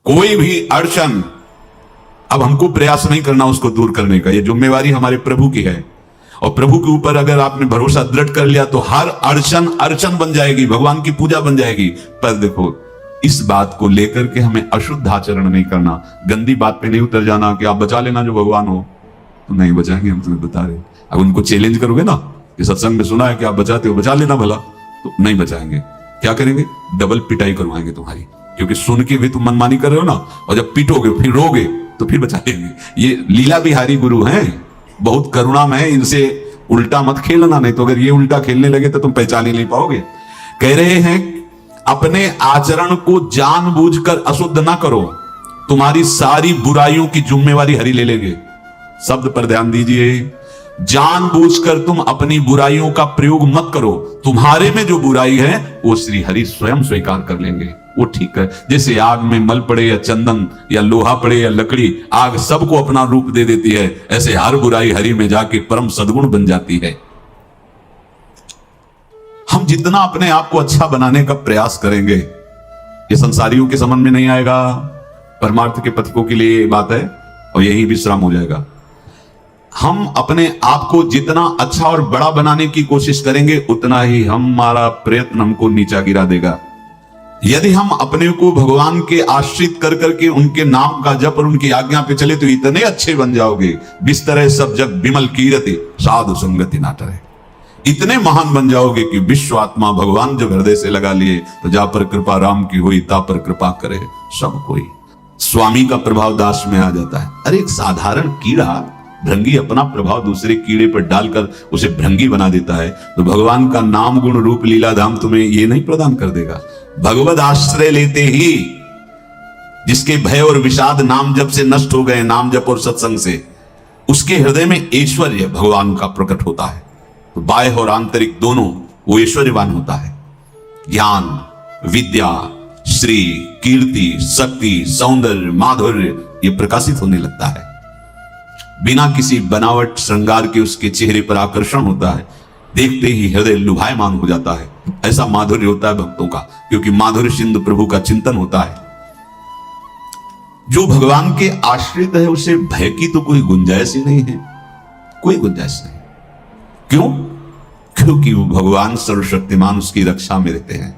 कोई भी अड़चन अब हमको प्रयास नहीं करना उसको दूर करने का, ये जिम्मेवारी हमारे प्रभु की है। और प्रभु के ऊपर अगर आपने भरोसा दृढ़ कर लिया तो हर अड़चन अड़चन बन जाएगी, भगवान की पूजा बन जाएगी। पर देखो, इस बात को लेकर के हमें अशुद्ध आचरण नहीं करना, गंदी बात पे नहीं उतर जाना कि आप बचा लेना जो भगवान हो। तो नहीं बचाएंगे, हम तुम्हें बता रहे। अब उनको चैलेंज करोगे ना कि सत्संग में सुना है कि आप बचाते हो, बचा लेना भला, तो नहीं बचाएंगे। क्या करेंगे? डबल पिटाई करवाएंगे तुम्हारी, क्योंकि सुन के भी तुम मनमानी कर रहे हो ना, और जब पीटोगे फिर रोगे तो फिर बचा लेंगे। ये लीला बिहारी गुरु हैं, बहुत करुणामय है, इनसे उल्टा मत खेलना, नहीं तो अगर ये उल्टा खेलने लगे तो तुम पहचान ही नहीं पाओगे। कह रहे हैं अपने आचरण को जानबूझकर अशुद्ध ना करो, तुम्हारी सारी बुराइयों की जिम्मेवारी हरि ले लेंगे। शब्द पर ध्यान दीजिए, जानबूझकर तुम अपनी बुराइयों का प्रयोग मत करो, तुम्हारे में जो बुराई है वो श्री हरि स्वयं स्वीकार कर लेंगे, वो ठीक है। जैसे आग में मल पड़े या चंदन या लोहा पड़े या लकड़ी, आग सबको अपना रूप दे देती है, ऐसे हर बुराई हरि में जाके परम सद्गुण बन जाती है। हम जितना अपने आप को अच्छा बनाने का प्रयास करेंगे, ये संसारियों के समझ में नहीं आएगा, परमार्थ के पथिकों के लिए ये बात है, और यही विश्राम हो जाएगा। हम अपने आप को जितना अच्छा और बड़ा बनाने की कोशिश करेंगे, उतना ही हमारा प्रयत्न हमको नीचा गिरा देगा। यदि हम अपने को भगवान के आश्रित कर करके उनके नाम का जप और उनकी आज्ञा पे चले तो इतने अच्छे बन जाओगे, बिस्तरे सब जग बिमल कीरति साधु संगति ना टरे। इतने महान बन जाओगे कि विश्व आत्मा भगवान जब हृदय से लगा लिए तो जा पर कृपा राम की हुई, ता पर कृपा करे सब कोई। स्वामी का प्रभाव दास में आ जाता है। अरे एक साधारण कीड़ा, भृंगी अपना प्रभाव दूसरे कीड़े पर डालकर उसे भृंगी बना देता है, तो भगवान का नाम गुण रूप लीला धाम तुम्हें ये नहीं प्रदान कर देगा? भगवद आश्रय लेते ही जिसके भय और विषाद नाम जप से नष्ट हो गए, नाम जप और सत्संग से, उसके हृदय में ऐश्वर्य भगवान का प्रकट होता है। तो बाह्य और आंतरिक दोनों वो ऐश्वर्यवान होता है। ज्ञान, विद्या, श्री, कीर्ति, शक्ति, सौंदर्य, माधुर्य ये प्रकाशित होने लगता है। बिना किसी बनावट श्रृंगार के उसके चेहरे पर आकर्षण होता है, देखते ही हृदय लुभायमान हो जाता है। ऐसा माधुर्य होता है भक्तों का, क्योंकि माधुर्य सिंधु प्रभु का चिंतन होता है। जो भगवान के आश्रित है उसे भय की तो कोई गुंजाइश ही नहीं है, कोई गुंजाइश नहीं। क्यों? क्योंकि वो भगवान सर्वशक्तिमान उसकी रक्षा में रहते हैं।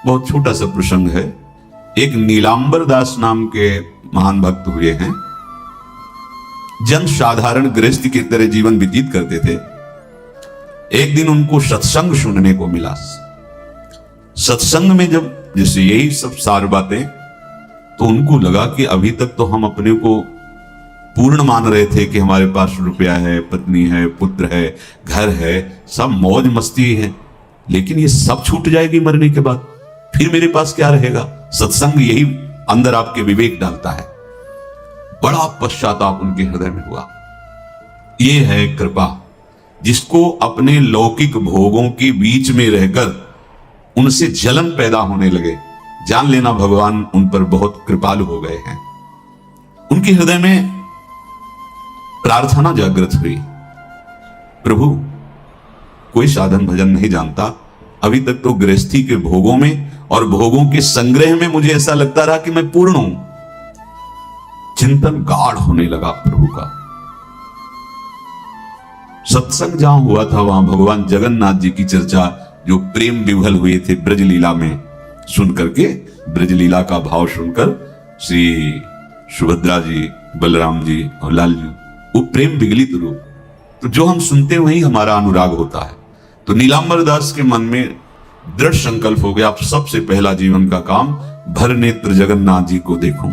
बहुत छोटा सा प्रसंग है। एक नीलांबर दास नाम के महान भक्त हुए हैं, जन साधारण गृहस्थी की तरह जीवन व्यतीत करते थे। एक दिन उनको सत्संग सुनने को मिला। सत्संग में जब जैसे यही सब सार बातें, तो उनको लगा कि अभी तक तो हम अपने को पूर्ण मान रहे थे कि हमारे पास रुपया है, पत्नी है, पुत्र है, घर है, सब मौज मस्ती है, लेकिन ये सब छूट जाएगी मरने के बाद, फिर मेरे पास क्या रहेगा? सत्संग यही अंदर आपके विवेक डालता है। बड़ा पश्चाताप उनके हृदय में हुआ। ये है कृपा, जिसको अपने लौकिक भोगों के बीच में रहकर उनसे जलन पैदा होने लगे, जान लेना भगवान उन पर बहुत कृपालु हो गए हैं। उनके हृदय में प्रार्थना जागृत हुई, प्रभु कोई साधन भजन नहीं जानता, अभी तक तो गृहस्थी के भोगों में और भोगों के संग्रह में मुझे ऐसा लगता रहा कि मैं पूर्ण हूं। चिंतन गाढ़ होने लगा प्रभु का। सत्संग जहां हुआ था वहां भगवान जगन्नाथ जी की चर्चा, जो प्रेम विभल हुए थे ब्रज लीला में, सुन करके ब्रज लीला का भाव सुनकर श्री सुभद्रा जी, बलराम जी और लाल जी, वो प्रेम विगलित रूप, तो जो हम सुनते वही हमारा अनुराग होता है। तो नीलांबर दास के मन में दृढ़ संकल्प हो गया, अब सबसे पहला जीवन का काम भर नेत्र जगन्नाथ जी को देखूं।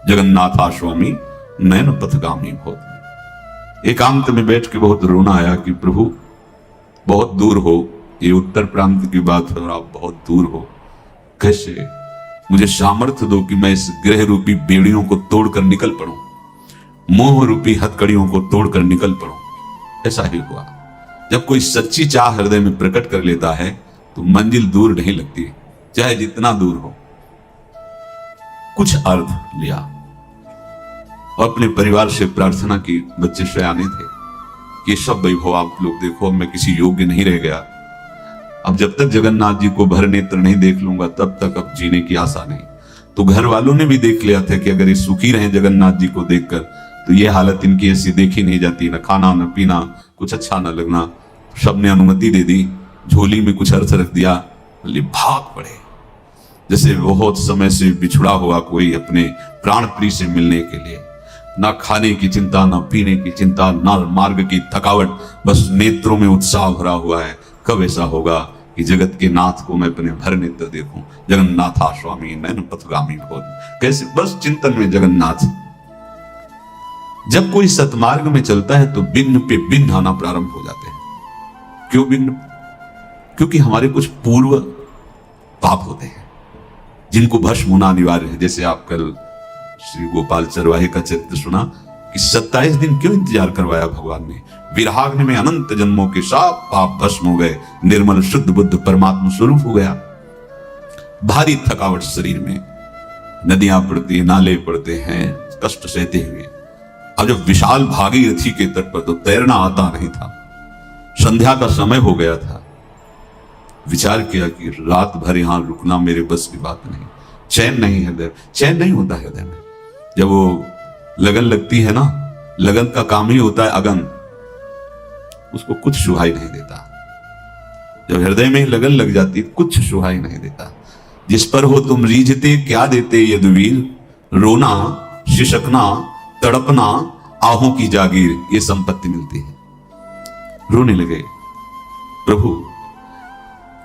जगन्नाथ स्वामी नयन पथगामी बहुत। एकांत में बैठ के बहुत रोना आया कि प्रभु बहुत दूर हो, ये उत्तर प्रांत की बात है और आप बहुत दूर हो, कैसे? मुझे सामर्थ्य दो कि मैं इस ग्रह रूपी बेड़ियों को तोड़कर निकल पड़ूं, मोह रूपी हथकड़ियों को तोड़कर निकल पड़ूं। ऐसा ही हुआ। जब कोई सच्ची चाह हृदय में प्रकट कर लेता है तो मंजिल दूर नहीं लगती, चाहे जितना दूर हो। कुछ अर्थ लिया और अपने परिवार से प्रार्थना की, बच्चे शयाने थे, कि सब वैभव आप लोग देखो, मैं किसी योग्य नहीं रह गया, अब जब तक जगन्नाथ जी को भर नेत्र नहीं देख लूंगा तब तक अब जीने की आशा नहीं। तो घर वालों ने भी देख लिया था कि अगर ये सुखी रहे जगन्नाथ जी को देखकर तो ये हालत इनकी ऐसी देखी नहीं जाती, न खाना न पीना, कुछ अच्छा न लगना। सबने अनुमति दे दी, झोली में कुछ अर्थ रख दिया, भाग पड़े जैसे बहुत समय से बिछुड़ा हुआ कोई अपने प्राण प्रिय से मिलने के लिए। ना खाने की चिंता, ना पीने की चिंता, ना मार्ग की थकावट, बस नेत्रों में उत्साह भरा हुआ है। कब ऐसा होगा कि जगत के नाथ को मैं अपने भर नेत्र देखूं। जगन्नाथा स्वामी नैन पथगामी भोज, कैसे बस चिंतन में जगन्नाथ। जब कोई सतमार्ग में चलता है तो बिन्न पे बिन्न आना प्रारंभ हो जाते हैं। क्यों बिन्न? क्योंकि हमारे कुछ पूर्व पाप होते हैं जिनको भस्म होना अनिवार्य है। जैसे आप कल श्री गोपाल चरवाहे का चरित्र सुना कि 27 दिन क्यों इंतजार करवाया भगवान ने। विराग्नि में अनंत जन्मों के सब पाप भस्म हो गए, निर्मल शुद्ध बुद्ध परमात्मा स्वरूप हो गया। भारी थकावट शरीर में, नदियां पड़ती, नाले पड़ते हैं, कष्ट सहते हुए। अब जब विशाल भागीरथी के तट पर तो तैरना आता नहीं था, संध्या का समय हो गया था। विचार किया कि रात भर यहां रुकना मेरे बस की बात नहीं। चैन नहीं है हृदय, चैन नहीं होता हृदय में। जब वो लगन लगती है ना, लगन का काम ही होता है अगन, उसको कुछ सुहाई नहीं देता। जब हृदय में लगन लग जाती कुछ सुहाई नहीं देता। जिस पर हो तुम रीझते क्या देते यदुवीर, रोना शिशकना तड़पना आहों की जागीर, ये संपत्ति मिलती है। रोने लगे, प्रभु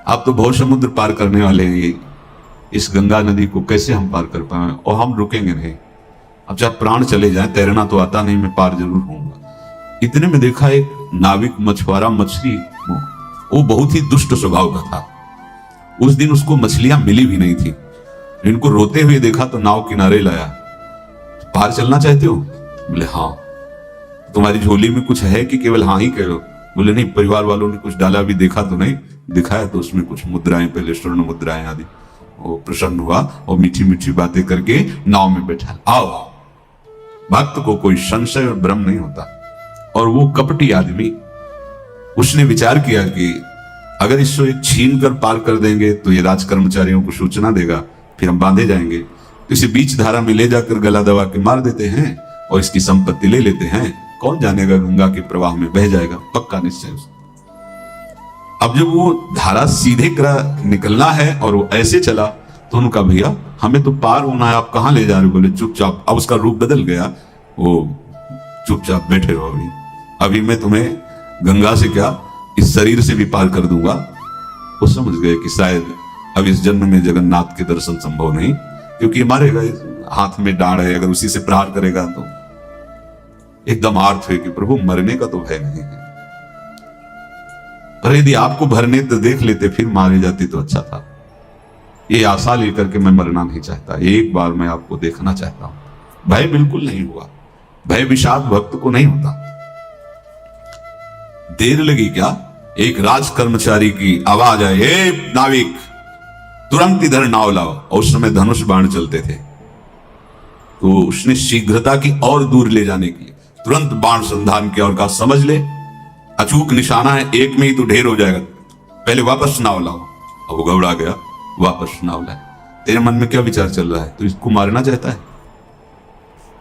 आप तो बहुत समुद्र पार करने वाले हैं, इस गंगा नदी को कैसे हम पार कर पाए, और हम रुकेंगे नहीं। अब चाहे प्राण चले जाए, तैरना तो आता नहीं, मैं पार जरूर होऊंगा। इतने में देखा एक नाविक मछुआरा मछली, वो बहुत ही दुष्ट स्वभाव का था। उस दिन उसको मछलियां मिली भी नहीं थी। इनको रोते हुए देखा तो नाव किनारे लाया। पार चलना चाहते हो? बोले हाँ। तुम्हारी झोली में कुछ है कि केवल हाँ ही कहो? बोले नहीं, परिवार वालों ने कुछ डाला भी देखा तो नहीं। दिखाया तो उसमें कुछ मुद्राएं, पहले स्वर्ण मुद्राएं आदि। वो प्रसन्न हुआ और मीठी मीठी बातें करके नाव में बैठा। आओ। भक्त को कोई संशय और भ्रम नहीं होता। और वो कपटी आदमी, उसने विचार किया कि अगर इसको एक छीन कर पार कर देंगे तो ये राज कर्मचारियों को सूचना देगा, फिर हम बांधे जाएंगे। तो इसे बीच धारा में ले जाकर गला दबा के मार देते हैं और इसकी संपत्ति ले लेते हैं। कौन जानेगा, गंगा के प्रवाह में बह जाएगा, पक्का निश्चय। अब जब वो धारा सीधे निकलना है और वो ऐसे चला तो उनका भैया हमें तो पार होना है, आप कहां ले जा रहे हो? बोले चुपचाप। अब उसका रूप बदल गया, वो चुपचाप बैठे रहो, अभी मैं तुम्हें गंगा से क्या इस शरीर से भी पार कर दूंगा। वो समझ गए कि शायद अब इस जन्म में जगन्नाथ के दर्शन संभव नहीं, क्योंकि मारेगा, हाथ में डांड है, अगर उसी से प्रहार करेगा तो। एकदम आर्थ हुए कि प्रभु मरने का तो भय नहीं है, पर यदि आपको भरने तो देख लेते फिर मारे जाते तो अच्छा था। ये आशा लेकर के मैं मरना नहीं चाहता, एक बार मैं आपको देखना चाहता हूं। भय बिल्कुल नहीं हुआ, भय विषाद भक्त को नहीं होता। देर लगी क्या, एक राज कर्मचारी की आवाज आई, ए नाविक तुरंत इधर नाव लाओ। और उस समय धनुष बाण चलते थे, तो उसने शीघ्रता की और दूर ले जाने के लिए तुरंत बाण संधान किया और कहा समझ ले, अचूक निशाना है, एक में ही तो ढेर हो जाएगा, पहले वापस नाव लाओ। अब वो घबरा गया, वापस नाव लाए। तेरे मन में क्या विचार चल रहा है? तो इसको मारना चाहता है?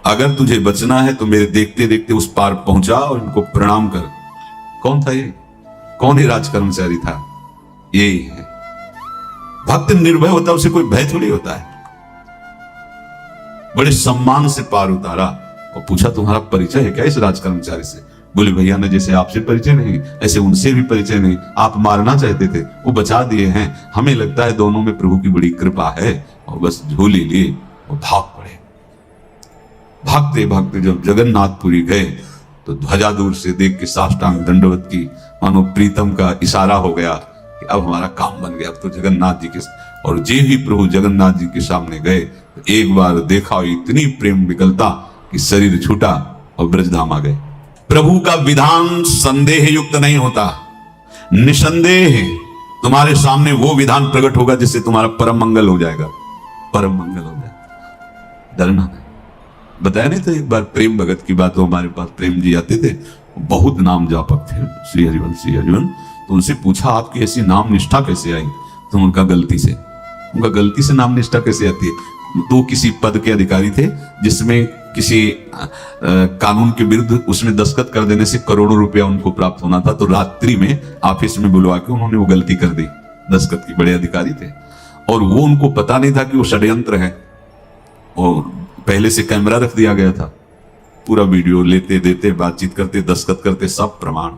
अगर तुझे बचना है तो मेरे देखते देखते उस पार पहुंचा और इनको प्रणाम कर। कौन था ये? कौन ही राज कर्मचारी था? यही है भक्त। निर्भय होता, उसे कोई भय थोड़ी होता है। बड़े सम्मान से पार उतारा और पूछा तुम्हारा परिचय है क्या इस राज कर्मचारी से? बोले भैया ने जैसे आपसे परिचय नहीं ऐसे उनसे भी परिचय नहीं, आप मारना चाहते थे, वो बचा दिए हैं। हमें लगता है दोनों में प्रभु की बड़ी कृपा है। और बस झोली लिए और भाग पड़े। भागते भागते जब जगन्नाथपुरी गए तो ध्वजा दूर से देख के साष्टांग दंडवत की, मानो प्रीतम का इशारा हो गया कि अब हमारा काम बन गया, अब तो जगन्नाथ जी के। और जे ही प्रभु जगन्नाथ जी के सामने गए तो एक बार देखा इतनी प्रेम विकलता कि शरीर छूटा और ब्रजधाम आ गए। प्रभु का विधान संदेह युक्त नहीं होता, निसंदेह तुम्हारे सामने वो विधान प्रकट होगा जिससे तुम्हारा परम मंगल हो जाएगा, परम मंगल हो जाएगा। डरना नहीं। बताया नहीं तो एक बार प्रेम भगत की बात हो, हमारे पास प्रेम जी आते थे, बहुत नाम जापक थे, श्री हरिवंश श्री हरिवंश। तो उनसे पूछा आपकी ऐसी नाम निष्ठा कैसे आई? तो उनका गलती से नाम निष्ठा कैसे आती है? तो किसी पद के अधिकारी थे जिसमें किसी कानून के विरुद्ध उसमें दस्तखत कर देने से करोड़ों रुपया उनको प्राप्त होना था। तो रात्रि में ऑफिस में बुलवा के उन्होंने वो गलती कर दी दस्तखत की। बड़े अधिकारी थे और वो उनको पता नहीं था कि वो षड्यंत्र है, और पहले से कैमरा रख दिया गया था। पूरा वीडियो लेते देते, बातचीत करते, दस्तखत करते, सब प्रमाण।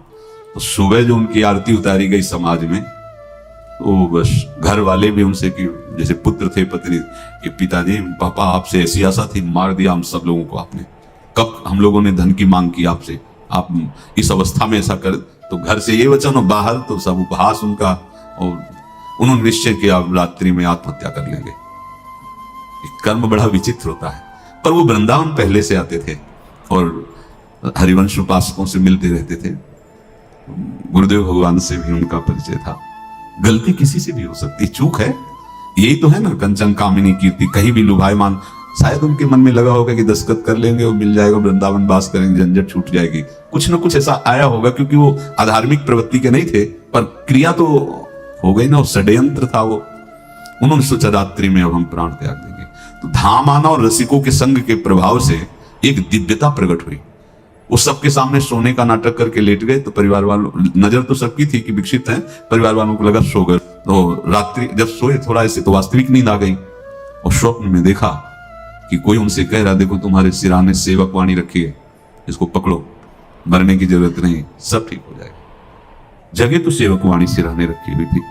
तो सुबह जो उनकी आरती उतारी गई समाज में, तो बस घर वाले भी उनसे कि जैसे पुत्र थे पत्नी कि पिताजी पापा आपसे ऐसी आशा थी, मार दिया हम सब लोगों को आपने। कब हम लोगों ने धन की मांग की आपसे, आप इस अवस्था में ऐसा कर। तो घर से ये वचन और बाहर तो सब उपहास उनका, और उन्होंने निश्चय किया अब रात्रि में आत्महत्या कर लेंगे। कर्म बड़ा विचित्र होता है। पर वो वृंदावन पहले से आते थे और हरिवंश उपासकों से मिलते रहते थे। गुरुदेव भगवान से भी उनका परिचय था। गलती किसी से भी हो सकती, चूक है, यही तो है ना। कंचन कामिनी कीर्ति, कहीं भी लुभायमान। शायद उनके मन में लगा होगा कि दस्तखत कर लेंगे और मिल जाएगा, वृंदावन वास करेंगे, झंझट छूट जाएगी। कुछ ना कुछ ऐसा आया होगा, क्योंकि वो अधार्मिक प्रवृत्ति के नहीं थे, पर क्रिया तो हो गई ना, और षड्यंत्र था वो। उन्होंने सोचा रात्रि में अब हम प्राण त्याग देंगे। तो धाम आना और रसिकों के संग के प्रभाव से एक दिव्यता प्रकट हुई। वो सबके सामने सोने का नाटक करके लेट गए। तो परिवार वालों, नजर तो सबकी थी कि विकसित हैं, परिवार वालों को लगा सो गए। तो रात्रि जब सोए थोड़ा ऐसे, तो वास्तविक नींद आ गई और स्वप्न में देखा कि कोई उनसे कह रहा, देखो तुम्हारे सिराने सेवक वाणी रखी है, इसको पकड़ो, मरने की जरूरत नहीं, सब ठीक हो जाएगा। जगह तो सेवक वाणी सिराने रखी हुई थी।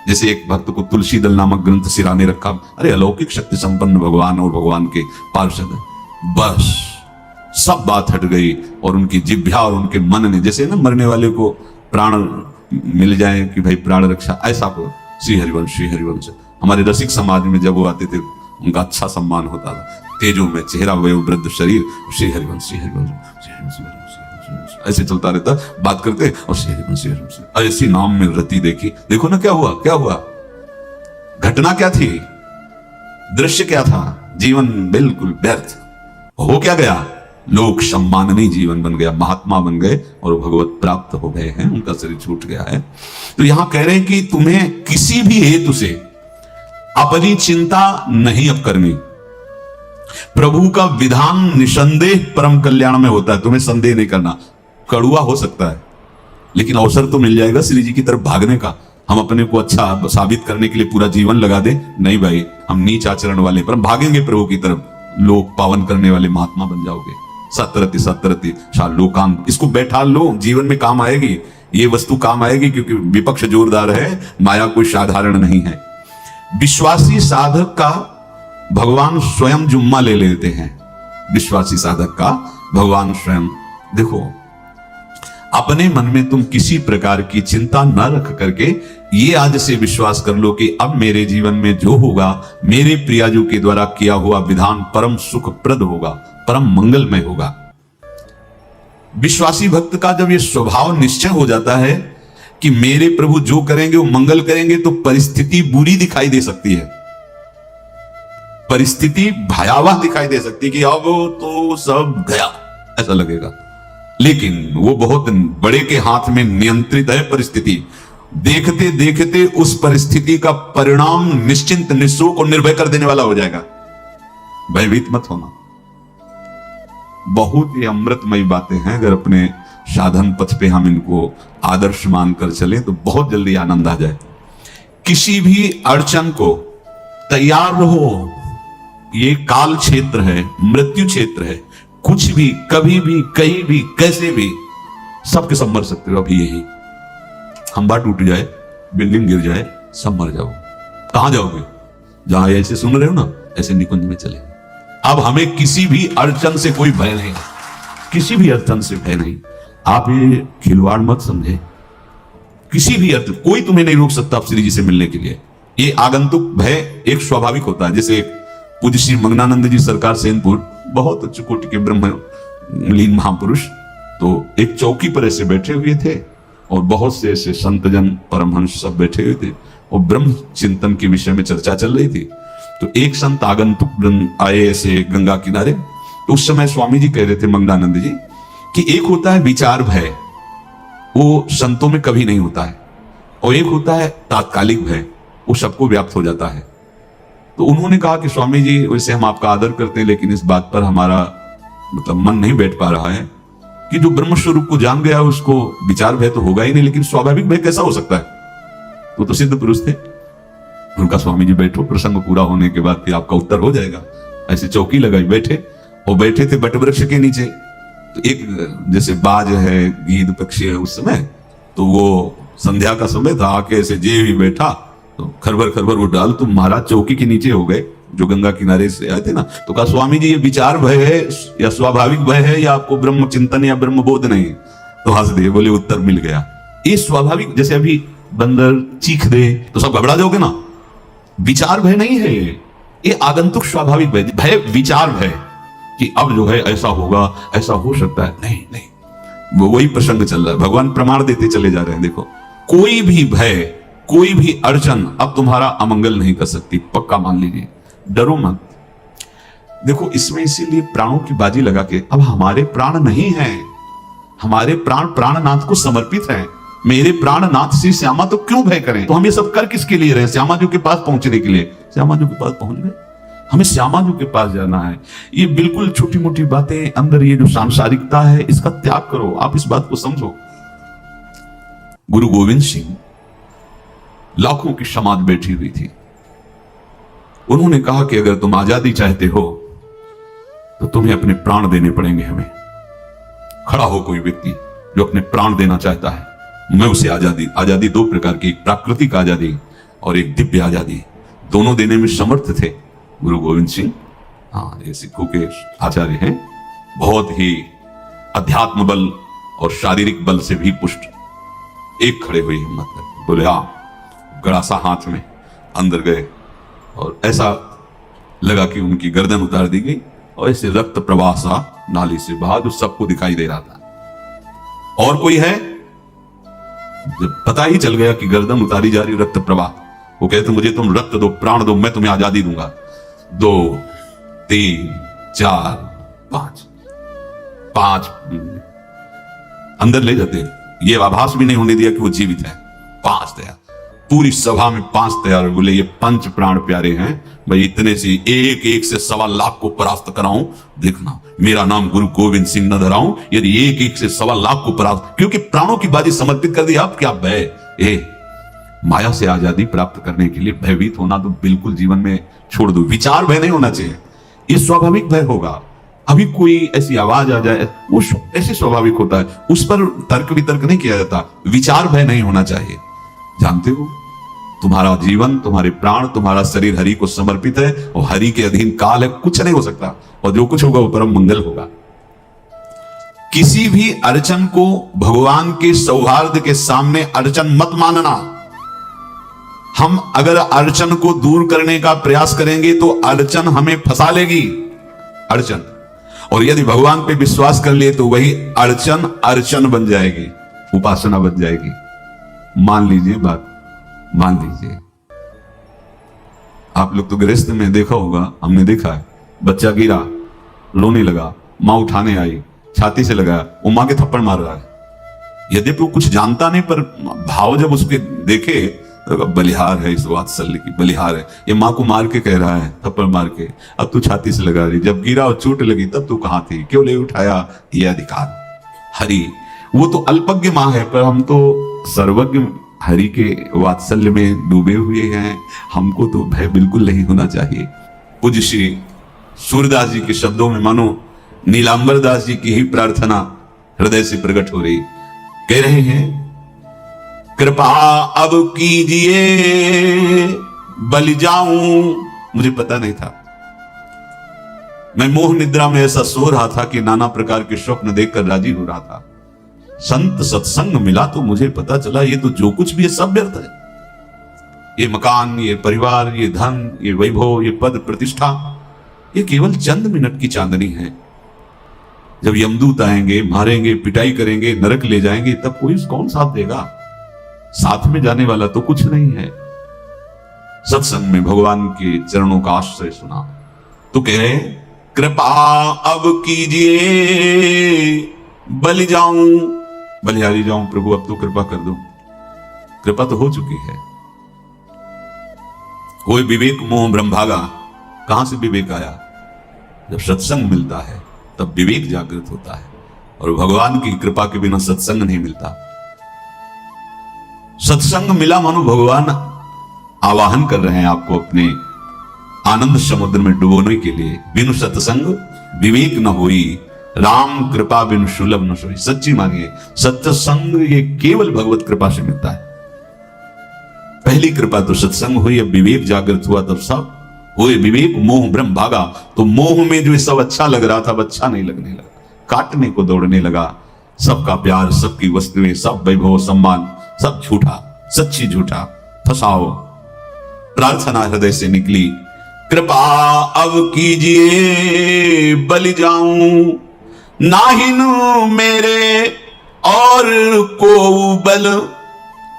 जैसे एक भक्त को तुलसी दल नामक ग्रंथ सिराने रखा, अरे अलौकिक शक्ति संपन्न भगवान और भगवान के पार्षद। बस सब बात हट गई और उनकी जिह्वा और उनके मन ने, जैसे ना मरने वाले को प्राण मिल जाए कि भाई प्राण रक्षा, ऐसा को श्री हरिवंश, श्री हरिवंश। हमारे रसिक समाज में जब वो आते थे उनका अच्छा सम्मान होता था। तेजो में चेहरा, वयोवृद्ध शरीर, श्री हरिवंश, श्री हरिवंश, श्री हरिवंश, श्री हरिवंश, ऐसे चलता रहता, बात करते और श्री हरिवंश, श्री हरिवंश, ऐसी नाम में रति देखी। देखो ना क्या हुआ, क्या हुआ, घटना क्या थी, दृश्य क्या था। जीवन बिल्कुल व्यर्थ हो क्या गया, लोक सम्माननीय जीवन बन गया, महात्मा बन गए और भगवत प्राप्त हो गए हैं, उनका शरीर छूट गया है। तो यहां कह रहे हैं कि तुम्हें किसी भी हेतु से अपनी चिंता नहीं अब करनी। प्रभु का विधान निसंदेह परम कल्याण में होता है, तुम्हें संदेह नहीं करना। कड़ुआ हो सकता है, लेकिन अवसर तो मिल जाएगा श्री जी की तरफ भागने का। हम अपने को अच्छा साबित करने के लिए पूरा जीवन लगा दें, नहीं भाई, हम नीच आचरण वाले पर हम भागेंगे प्रभु की तरफ, लोक पावन करने वाले महात्मा बन जाओगे। सतरति सतरति लोकांत, इसको बैठा लो, जीवन में काम आएगी, ये वस्तु काम आएगी, क्योंकि विपक्ष जोरदार है, माया कोई साधारण नहीं है। विश्वासी साधक का भगवान स्वयं जुम्मा ले लेते हैं। विश्वासी साधक का भगवान स्वयं, देखो अपने मन में तुम किसी प्रकार की चिंता न रख करके ये आज से विश्वास कर लो कि अब मेरे जीवन में जो होगा, मेरे प्रियाजू के द्वारा किया हुआ विधान परम सुखप्रद होगा, परम मंगलमय होगा। विश्वासी भक्त का जब ये स्वभाव निश्चय हो जाता है कि मेरे प्रभु जो करेंगे वो मंगल करेंगे, तो परिस्थिति बुरी दिखाई दे सकती है, परिस्थिति भयावह दिखाई दे सकती है कि अब तो सब गया ऐसा लगेगा। लेकिन वो बहुत बड़े के हाथ में नियंत्रित है परिस्थिति। देखते देखते उस परिस्थिति का परिणाम निश्चिंत, निःशोक और निर्भय कर देने वाला हो जाएगा। भयभीत मत होना। बहुत ही अमृतमयी बातें हैं, अगर अपने साधन पथ पे हम इनको आदर्श मानकर चले तो बहुत जल्दी आनंद आ जाए। किसी भी अड़चन को तैयार रहो, ये काल क्षेत्र है, मृत्यु क्षेत्र है। कुछ भी, कभी भी, कहीं भी, कैसे भी, सबके सब मर सकते हो। अभी यही खंबा टूट जाए, बिल्डिंग गिर जाए, सब मर जाओ। कहां जाओगे? जहां ऐसे सुन रहे हो ना, ऐसे निकुंज में चले। अब हमें किसी भी अड़चन से कोई भय नहीं, किसी भी अड़चन से भय नहीं। आप ये खिलवाड़ मत समझे। किसी भी अर्थ कोई तुम्हें नहीं रोक सकता आप श्री जी से मिलने के लिए। ये आगंतुक भय एक स्वाभाविक होता है। जैसे पूज्य श्री मंगनानंद जी सरकार सेनपुर, बहुत उच्च कोटि के ब्रह्मलीन महापुरुष, तो एक चौकी पर ऐसे बैठे हुए थे और बहुत से ऐसे संतजन परमहंस सब बैठे हुए थे और ब्रह्म चिंतन के विषय में चर्चा चल रही थी। तो एक संत आगंतुक आए ऐसे गंगा किनारे। तो उस समय स्वामी जी कह रहे थे मंगनानंद जी कि एक होता है विचार भय, वो संतों में कभी नहीं होता है, और एक होता है तात्कालिक भय, वो सबको व्याप्त हो जाता है। तो उन्होंने कहा कि स्वामी जी वैसे हम आपका आदर करते हैं, लेकिन इस बात पर हमारा मतलब मन नहीं बैठ पा रहा है कि जो ब्रह्म स्वरूप को जान गया उसको विचार भय तो होगा ही नहीं, लेकिन स्वाभाविक भय कैसा हो सकता है? वो तो सिद्ध पुरुष थे। उनका स्वामी जी बैठो, प्रसंग पूरा होने के बाद फिर आपका उत्तर हो जाएगा। ऐसे चौकी लगाई, बैठे और बैठे थे बट वृक्ष के नीचे। तो एक जैसे बाज है, गीद पक्षी है, उस समय तो वो संध्या का समय था, आके ऐसे जे भी बैठा तो खरबर खरबर वो डाल, तो महाराज चौकी के नीचे हो गए जो गंगा किनारे से आए थे ना। तो कहा स्वामी जी ये विचार भय है या स्वाभाविक भय है या आपको ब्रह्म चिंतन या ब्रह्म बोध नहीं? तो हंस दे, बोले उत्तर मिल गया। ये स्वाभाविक, जैसे अभी बंदर चीख दे तो सब घबरा जाओगे ना, विचार भय नहीं है ये आगंतुक स्वाभाविक भय। भय विचार भय कि अब जो है ऐसा होगा, ऐसा हो सकता है, नहीं नहीं, वो वही प्रसंग चल रहा है। भगवान प्रमाण देते चले जा रहे हैं। देखो कोई भी भय, कोई भी अड़चन अब तुम्हारा अमंगल नहीं कर सकती, पक्का मान लीजिए, डरो मत। देखो इसमें इसीलिए प्राणों की बाजी लगा के, अब हमारे प्राण नहीं है, हमारे प्राण प्राणनाथ को समर्पित है। मेरे प्राणनाथ श्री श्यामा तो क्यों भय करें? तो हम ये सब कर किसके लिए रहे? श्यामा जी के पास पहुंचने के लिए। श्यामा जी के पास पहुंच गए, हमें श्यामा जी के पास जाना है। ये बिल्कुल छोटी मोटी बातें, अंदर ये जो सांसारिकता है इसका त्याग करो। आप इस बात को समझो। गुरु गोविंद सिंह लाखों की समाज बैठी हुई थी। उन्होंने कहा कि अगर तुम आजादी चाहते हो तो तुम्हें अपने प्राण देने पड़ेंगे हमें। खड़ा हो कोई व्यक्ति जो अपने प्राण देना चाहता है, मैं उसे आजादी, आजादी दो प्रकार की, एक प्राकृतिक आजादी और एक दिव्य आजादी, दोनों देने में समर्थ थे गुरु गोविंद सिंह। हाँ, ये सिखों के आचार्य हैं, बहुत ही अध्यात्म बल और शारीरिक बल से भी पुष्ट। एक खड़े हुए हिम्मत में बोले हाँ, गड़ासा हाथ में अंदर गए और ऐसा लगा कि उनकी गर्दन उतार दी गई और ऐसे रक्त प्रवाह सा नाली से बहा जो सबको दिखाई दे रहा था। और कोई है? जब पता ही चल गया कि गर्दन उतारी जा रही, रक्त प्रवाह, वो कहते मुझे तुम रक्त दो, प्राण दो, मैं तुम्हें आजादी दूंगा। 2 3 4 5 अंदर ले जाते, ये आभास भी नहीं होने दिया कि वो जीवित है। 5 तैयार, पूरी सभा में 5 तैयार। बोले ये पंच प्राण प्यारे हैं भाई, इतने से एक एक से 1.25 लाख को परास्त कराऊं, देखना मेरा नाम गुरु गोविंद सिंह न धराऊं यदि एक एक से 1.25 लाख को परास्त, क्योंकि प्राणों की बाजी समर्पित कर दी। आप क्या भय? माया से आजादी प्राप्त करने के लिए भयभीत होना तो बिल्कुल जीवन में छोड़ दो। विचार भय नहीं होना चाहिए, ये स्वाभाविक भय होगा। अभी कोई ऐसी आवाज आ जाए, वो ऐसे स्वाभाविक होता है, उस पर तर्क वितर्क नहीं किया जाता। विचार भय नहीं होना चाहिए। जानते हो तुम्हारा जीवन, तुम्हारे प्राण, तुम्हारा शरीर हरि को समर्पित है और हरि के अधीन काल है, कुछ नहीं हो सकता, और जो कुछ होगा वो परम मंगल होगा। किसी भी अड़चन को भगवान के सौहार्द के सामने अड़चन मत मानना। हम अगर अड़चन को दूर करने का प्रयास करेंगे तो अड़चन हमें फंसा लेगी, अड़चन। और यदि भगवान पे विश्वास कर लिए तो वही अड़चन अर्चन बन जाएगी, उपासना बन जाएगी। मान लीजिए बात, मान लीजिए आप लोग तो गृहस्थ में देखा होगा, हमने देखा है, बच्चा गिरा, रोने लगा, मां उठाने आई, छाती से लगाया, वो मां के थप्पड़ मार रहा है। यद्यपि वो कुछ जानता नहीं, पर भाव जब उसके देखे तो बलिहार है, इस वात्सल्य की बलिहार है, ये मां को मार के कह रहा है, थप्पड़ मार के, अब तू छाती से लगा रही, जब गिरा और चोट लगी तब तू कहां थी, क्यों ले उठाया? ये अधिकार हरि, वो तो अल्पज्ञ मां है, पर हम तो सर्वज्ञ हरि के वात्सल्य में डूबे हुए हैं। हमको तो भय बिल्कुल नहीं होना चाहिए। पूज्य श्री सूरदास जी के शब्दों में मानो नीलांबर दास जी की ही प्रार्थना हृदय से प्रकट हो रही। कह रहे हैं, कृपा अब कीजिए बलि जाऊं। मुझे पता नहीं था, मैं मोह निद्रा में ऐसा सो रहा था कि नाना प्रकार के स्वप्न देखकर राजी हो रहा था। संत सत्संग मिला तो मुझे पता चला ये तो जो कुछ भी है सब व्यर्थ है। ये मकान, ये परिवार, ये धन, ये वैभव, ये पद प्रतिष्ठा, ये केवल चंद मिनट की चांदनी है। जब यमदूत आएंगे, मारेंगे, पिटाई करेंगे, नरक ले जाएंगे, तब कोई कौन साथ देगा? साथ में जाने वाला तो कुछ नहीं है। सत्संग में भगवान के चरणों का आश्रय सुना तो कहे, कृपा अब कीजिए बलि जाऊं, बलिहारी जाऊं प्रभु, अब तो कृपा कर दो। कृपा तो हो चुकी है। कोई विवेक मोह ब्रह्म भागा। कहां से विवेक आया? जब सत्संग मिलता है तब विवेक जागृत होता है, और भगवान की कृपा के बिना सत्संग नहीं मिलता। सत्संग मिला मानो भगवान आवाहन कर रहे हैं आपको अपने आनंद समुद्र में डुबोने के लिए। बिनु सत्संग विवेक न होई, राम कृपा बिनु सुलभ न सोई। सच्ची मानिए, सत्संग ये केवल भगवत कृपा से मिलता है। पहली कृपा तो सत्संग हुई, अब विवेक जागृत हुआ, तब सब हुए विवेक मोह ब्रह्म भागा। तो मोह में जो सब अच्छा लग रहा था अब अच्छा नहीं लगने लगा, काटने को दौड़ने लगा। सबका प्यार, सबकी वस्तुएं, सब वैभव सम्मान, सब झूठा, सच्ची झूठा। फसाओ। प्रार्थना हृदय से निकली, कृपा अब कीजिए बलि जाऊं, नाहिन मेरे और को बल,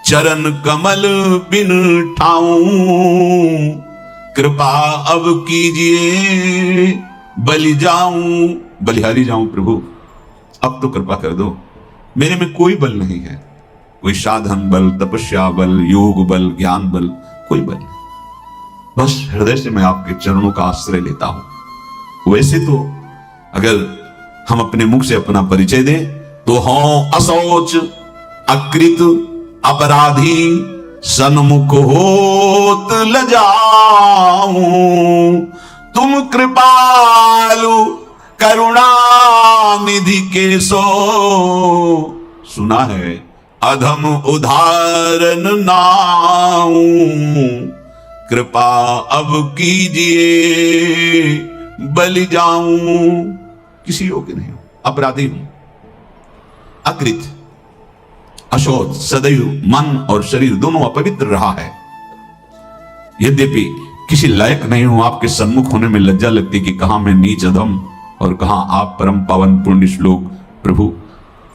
चरण कमल बिन ठाऊं। कृपा अब कीजिए बलि जाऊं, बलिहारी जाऊं प्रभु, अब तो कृपा कर दो। मेरे में कोई बल नहीं है, कोई साधन बल, तपस्या बल, योग बल, ज्ञान बल, कोई बल नहीं। बस हृदय से मैं आपके चरणों का आश्रय लेता हूं। वैसे तो अगर हम अपने मुख से अपना परिचय दें तो हों असौच, अकृत, अपराधी, सन्मुख होत लजाऊं। तुम कृपालु करुणा निधि के सो, सुना है अधम उदाहरण नाऊं। कृपा अब कीजिए बलि जाऊं। किसी योग्य नहीं हूं, अपराधी हूं, अकृत, अशोच, सदैव मन और शरीर दोनों अपवित्र रहा है। यद्यपि किसी लायक नहीं हूं, आपके सन्मुख होने में लज्जा लगती कि कहां मैं नीच अधम और कहां आप परम पावन पुण्य श्लोक प्रभु।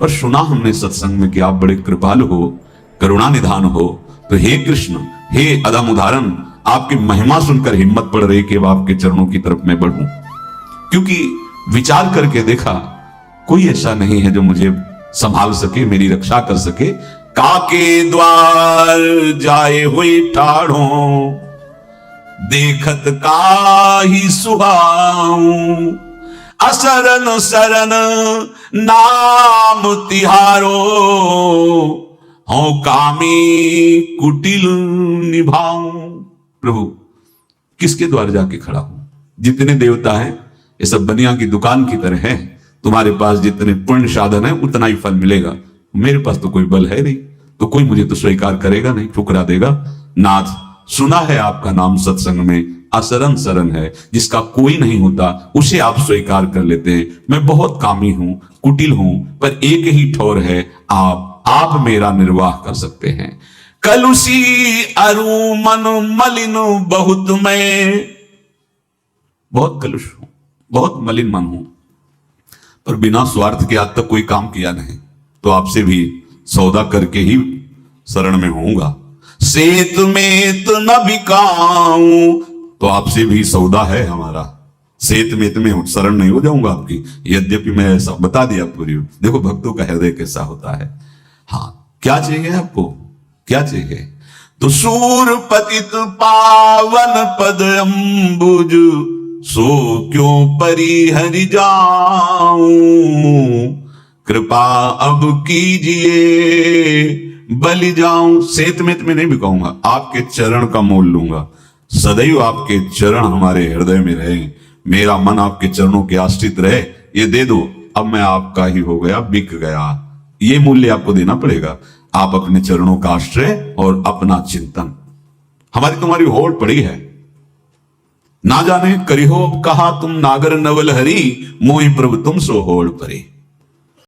और सुना हमने सत्संग में कि आप बड़े कृपालु हो, करुणा निधान हो। तो हे कृष्ण, हे अधम उदाहरण, आपकी महिमा सुनकर हिम्मत पड़ रही कि अब आपके चरणों की तरफ मैं बढ़ूं। क्योंकि विचार करके देखा, कोई ऐसा नहीं है जो मुझे संभाल सके, मेरी रक्षा कर सके। काके द्वार जाए हुए ठाड़ो, देखत काही सुहाऊं। असरन सरन नाम तिहारो, हो कामी कुटिल निभाऊं। प्रभु, किसके द्वार जाके खड़ा हूं? जितने देवता हैं ये सब बनिया की दुकान की तरह है। तुम्हारे पास जितने पुण्य साधन है उतना ही फल मिलेगा। मेरे पास तो कोई बल है नहीं, तो कोई मुझे तो स्वीकार करेगा नहीं, ठुकरा देगा। नाथ, सुना है आपका नाम सत्संग में असरन सरन है, जिसका कोई नहीं होता उसे आप स्वीकार कर लेते हैं। मैं बहुत कामी हूं, कुटिल हूं, पर एक ही ठौर है, आप मेरा निर्वाह कर सकते हैं। कलुषी अरु मन मलिन बहुत, मैं बहुत कलुष हूं, बहुत मलिन मन हूं, पर बिना स्वार्थ के आज तक कोई काम किया नहीं, तो आपसे भी सौदा करके ही शरण में होऊंगा। सेत में तो न बिकाऊं, तो आपसे भी सौदा है हमारा। सेत में तुम्हें शरण नहीं हो जाऊंगा आपकी, यद्यपि मैं ऐसा बता दिया पूरी। देखो भक्तों का हृदय कैसा होता है। हाँ, क्या चाहिए आपको? क्या चाहिए? तो सूर पतित पावन पद अम्बुज, सो क्यों परिहरि जाऊं। कृपा अब कीजिए बलि जाऊं। सेत में नहीं बिकाऊंगा, आपके चरण का मोल लूंगा। सदैव आपके चरण हमारे हृदय में रहे, मेरा मन आपके चरणों के आश्रित रहे। ये दे दो, अब मैं आपका ही हो गया, बिक गया। ये मूल्य आपको देना पड़ेगा। आप अपने चरणों का आश्रय और अपना चिंतन। हमारी तुम्हारी होड़ पड़ी है, ना जाने करिहो कहा तुम नागर नवल हरी, मोहि प्रभु तुम सो होड़ परी।